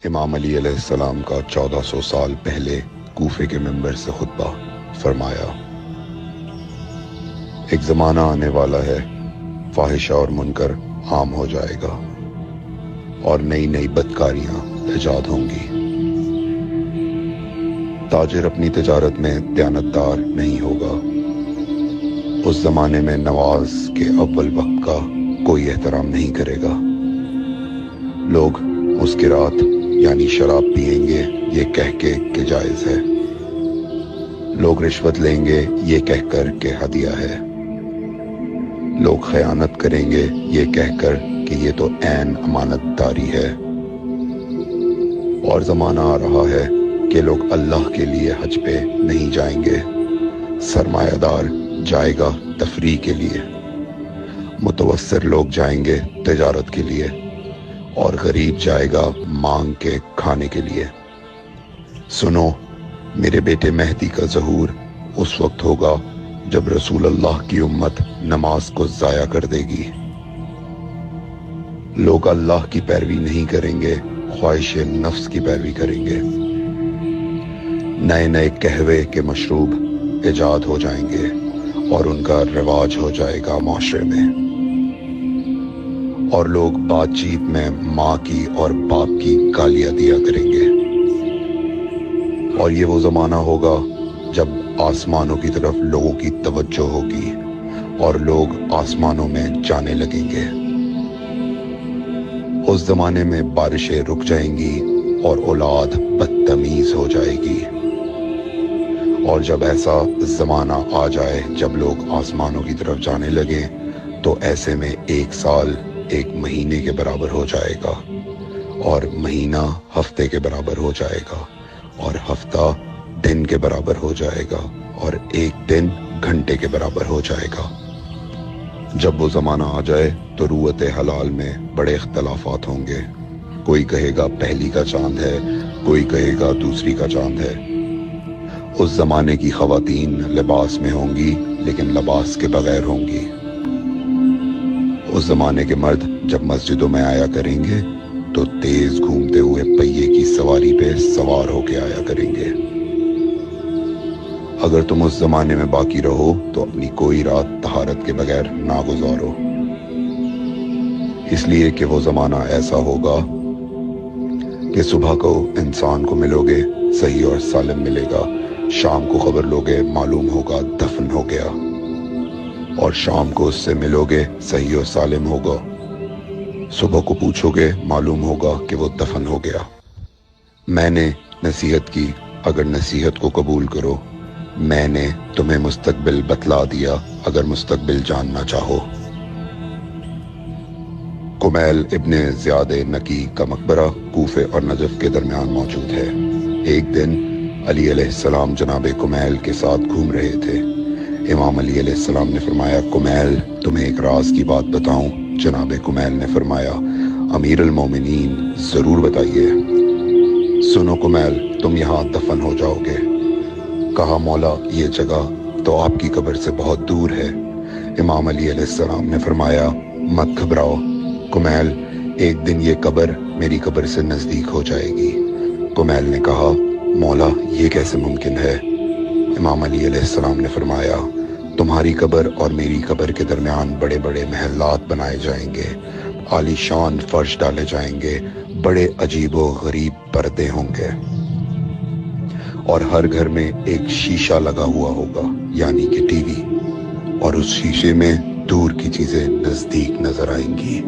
امام علی علیہ السلام کا 1400 سال پہلے کوفے کے منبر سے خطبہ فرمایا، ایک زمانہ آنے والا ہے، فاحشہ اور منکر عام ہو جائے گا اور نئی نئی بدکاریاں ایجاد ہوں گی۔ تاجر اپنی تجارت میں دیانتدار نہیں ہوگا۔ اس زمانے میں نماز کے اول وقت کا کوئی احترام نہیں کرے گا۔ لوگ مسکرات یعنی شراب پئیں گے یہ کہہ کے کہ جائز ہے۔ لوگ رشوت لیں گے یہ کہہ کر کہ ہدیہ ہے۔ لوگ خیانت کریں گے یہ کہہ کر کہ یہ تو عین امانت داری ہے۔ اور زمانہ آ رہا ہے کہ لوگ اللہ کے لیے حج پہ نہیں جائیں گے، سرمایہ دار جائے گا تفریح کے لیے، متوسر لوگ جائیں گے تجارت کے لیے، اور غریب جائے گا مانگ کے کھانے کے لیے۔ سنو، میرے بیٹے مہدی کا ظہور اس وقت ہوگا جب رسول اللہ کی امت نماز کو ضائع کر دے گی۔ لوگ اللہ کی پیروی نہیں کریں گے، خواہش نفس کی پیروی کریں گے۔ نئے نئے قہوے کے مشروب ایجاد ہو جائیں گے اور ان کا رواج ہو جائے گا معاشرے میں، اور لوگ بات چیت میں ماں کی اور باپ کی گالیاں دیا کریں گے۔ اور یہ وہ زمانہ ہوگا جب آسمانوں کی طرف لوگوں کی توجہ ہوگی اور لوگ آسمانوں میں جانے لگیں گے۔ اس زمانے میں بارشیں رک جائیں گی اور اولاد بدتمیز ہو جائے گی۔ اور جب ایسا زمانہ آ جائے جب لوگ آسمانوں کی طرف جانے لگیں تو ایسے میں ایک سال ایک مہینے کے برابر ہو جائے گا، اور مہینہ ہفتے کے برابر ہو جائے گا، اور ہفتہ دن کے برابر ہو جائے گا، اور ایک دن گھنٹے کے برابر ہو جائے گا۔ جب وہ زمانہ آ جائے تو روت حلال میں بڑے اختلافات ہوں گے۔ کوئی کہے گا پہلی کا چاند ہے، کوئی کہے گا دوسری کا چاند ہے۔ اس زمانے کی خواتین لباس میں ہوں گی لیکن لباس کے بغیر ہوں گی۔ اس زمانے کے مرد جب مسجدوں میں آیا کریں گے تو تیز گھومتے ہوئے پہیے کی سواری پہ سوار ہو کے آیا کریں گے۔ اگر تم اس زمانے میں باقی رہو تو اپنی کوئی رات طہارت کے بغیر نہ گزارو، اس لیے کہ وہ زمانہ ایسا ہوگا کہ صبح کو انسان کو ملو گے صحیح اور سالم ملے گا، شام کو خبر لوگے معلوم ہوگا دفن ہو گیا، اور شام کو اس سے ملو گے صحیح اور سالم ہوگا، صبح کو پوچھو گے معلوم ہوگا کہ وہ دفن ہو گیا۔ میں نے نصیحت کی، اگر نصیحت کو قبول کرو، میں نے تمہیں مستقبل بتلا دیا اگر مستقبل جاننا چاہو۔ کمیل ابن زیاد نکی کا مقبرہ کوفے اور نجف کے درمیان موجود ہے۔ ایک دن علی علیہ السلام جناب کمیل کے ساتھ گھوم رہے تھے۔ امام علی علیہ السلام نے فرمایا، کمیل تمہیں ایک راز کی بات بتاؤں؟ جناب کمیل نے فرمایا، امیر المومنین ضرور بتائیے۔ سنو کمیل، تم یہاں دفن ہو جاؤ گے۔ کہا، مولا یہ جگہ تو آپ کی قبر سے بہت دور ہے۔ امام علی علیہ السلام نے فرمایا، مت گھبراؤ کمیل، ایک دن یہ قبر میری قبر سے نزدیک ہو جائے گی۔ کمیل نے کہا، مولا یہ کیسے ممکن ہے؟ امام علی علیہ السلام نے فرمایا، تمہاری قبر اور میری قبر کے درمیان بڑے بڑے محلات بنائے جائیں گے، عالی شان فرش ڈالے جائیں گے، بڑے عجیب و غریب پردے ہوں گے، اور ہر گھر میں ایک شیشہ لگا ہوا ہوگا یعنی کہ ٹی وی، اور اس شیشے میں دور کی چیزیں نزدیک نظر آئیں گی۔